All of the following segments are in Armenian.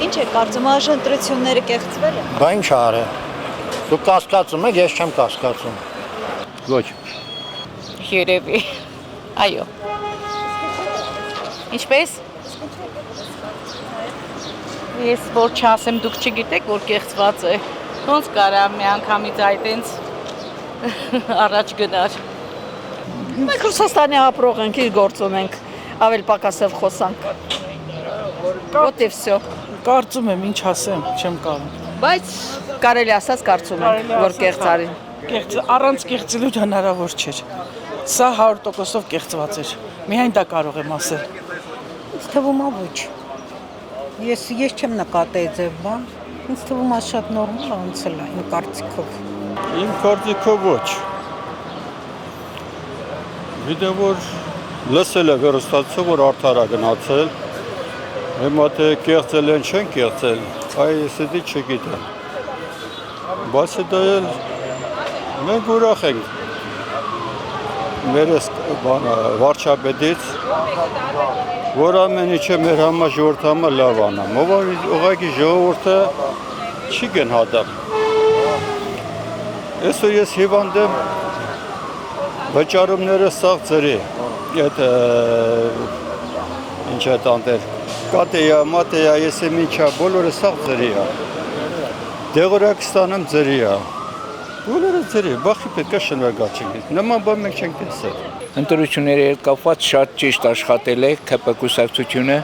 Ինչ է կարծում, այժմ ընտրությունները կեղծվել են։ Բա ինչ արը։ Դու կասկածում եք, ես չեմ կասկածում։ Ոչ։ Երևի։ Այո։ Ինչպես։ Ես որ չասեմ, դուք չգիտեք, որ կեղծված է։ Ոնց կարա մի անգամից այտենց առաջ գնար։ Մենք Ռուսաստանի ապրող ենք, իր գործ ունենք, ավել պակասել խոսանք։ Вот и всё։ Կարծում եմ, ինչ ասեմ, չեմ կարող։ Բայց կարելի ասած կարծում եմ, որ կեղծ արին։ Առանց կեղծելու հնարավոր չէր։ Սա 100%-ով կեղծված էր։ Միայն դա կարող եմ ասել։ Ինձ թվում է ոչ։ Ես չեմ նկատել ձեր բան։ Ինձ թվում է շատ նորմալ անցել է իմ կարծիքով։ Իմ կարծիքով ոչ։ Գիտեմ, որ լսել է հեռուստացով, որ արդար է գնացել։ Հիմա թե կեղծել են, չեն կեղծել, այս էդի չգիտեմ։ Բայց դա էլ մենք ուրախ ենք մեր վարչապետից, որ ամեն ինչը մեր համար ժողովրդի համար լավ անա։ Ուղղակի ժողովուրդը չի գնահատում։ Այսօր ես հիվանդ եմ, վճարումները սաղ ծրի, այդ ինչ է տանտել, կատեյա, մատեյա, ես եմ ինչա, բոլորը սաղ ծրի է, դեղորակ ստանում ծրի է, բոլորը ծրի, բախի պետք է շնորհակալ չենք, նման բան մենք չենք տեսել։ Ընտրությունների հետ կապված շատ ճիշտ աշխատել է ԿՊ կուսակցությունը,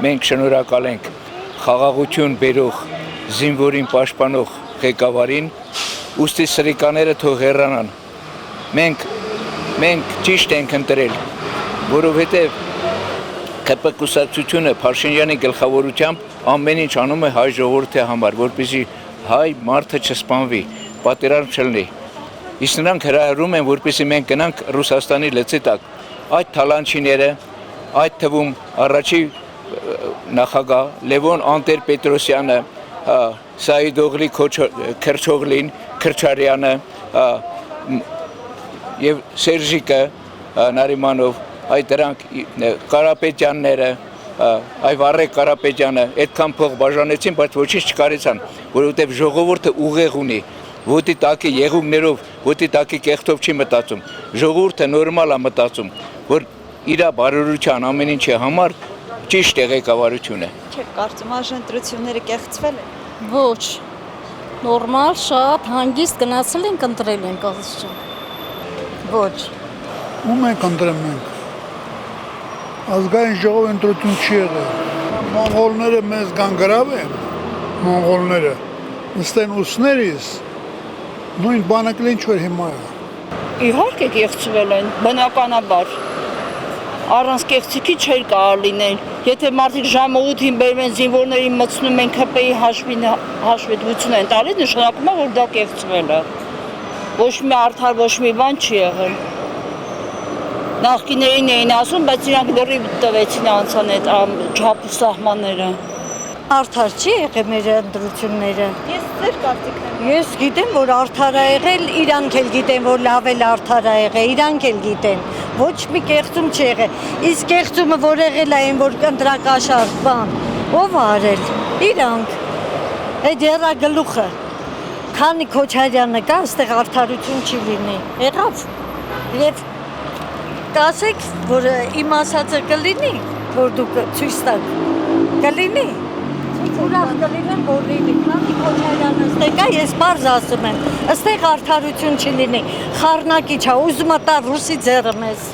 մենք շնորհակալ ենք խաղաղություն բերող, զինվորին պաշտպանող ղեկավարին, ուստի սրիկաները թող հեռանան։ Մենք ճիշտ ենք ընտրել, որովհետև ԿՊ կուսակցությունը Փաշինյանի գլխավորությամբ ամեն ինչ անում է հայ ժողովրդի համար, որպեսզի հայ մարդը չսպանվի, պատերազմ չլինի։ Իսկ նրանք հրահրում են, որպեսզի մենք գնանք Ռուսաստանի լծի տակ։ Այդ թալանչիները, այդ թվում առաջի նախագահ Լևոն Անտեր-Պետրոսյանը, Սայիդօղլի Քրչօղլին, Քրչարյանը եւ Սերժիկը Նարիմանով, այդ դրանք Կարապետյանները, այ Վարեկ Կարապետյանը այդքան փող բաժանեցին, բայց ոչինչ չկարեցան, որովհետեւ ժողովուրդը ուղեղ ունի, ոտի տակի եղուկներով, ոտի տակի կեղտով չի մտածում։ Ժողովուրդը նորմալ է մտածում, որ իր բարօրության ամեն ինչի համար ճիշտ է ղեկավարությունը։ Չէ, կարծում այժմ ընտրությունները կեղծվել են։ Ոչ, նորմալ, շատ հանգիստ գնացել ենք, ընտրել ենք ասում։ Ոչ։ Ում ենք ընտրում ենք։ Ազգային ժողով ընտրություն չի եղել։ Մոնղոլները մեզ գանգրավ են, մոնղոլները, նստեն ուսներիս, նույն բանը կլին ինչ որ հիմա է։ Իհարկե կեղծվել են, բնականաբար։ Առանց կեղծիքի չէր կարող լինել։ Եթե մարդիկ ժամը 8-ին բերում են զինվորներին մտցնում են ԿՊ-ի հաշվետվություն են տալիս, նշանակում է, որ դա կեղծվել է։ Ոչ մի արդար, ոչ մի բան չի եղել։ Նախկիներին էին ասում, բայց իրանք լրիվ տվեցին անցան այդ չափ սահմանները։ Արդար չի եղել մեր ընտրությունները։ Ես ձեր կարծիքն եմ։ Ես գիտեմ, որ արդար է եղել, իրանք էլ գիտեն, որ լավ էլ արդար է եղել, իրանք էլ գիտեն։ Ոչ մի կեղծում չի եղել։ Իսկ կեղծումը որ եղել է այն, որ ընտրակաշարժ բան, ով է արել։ Իրանք։ Այդ երագլուխը։ Քանի Քոչարյանը կա, այստեղ արդարություն չի լինի։ Եղավ։ Եվ կասեք, որ իմ ասածը կլինի, որ դուք ցույց տաք։ Կլինի։ Ուրախ կլինեմ, որ լինի, քանի Քոչարյանը այստեղ կա, ես բարձ ասում եմ, այստեղ արդարություն չլինի, խառնակի չէ, ուզում է տա ռուսի ձեռը մեզ։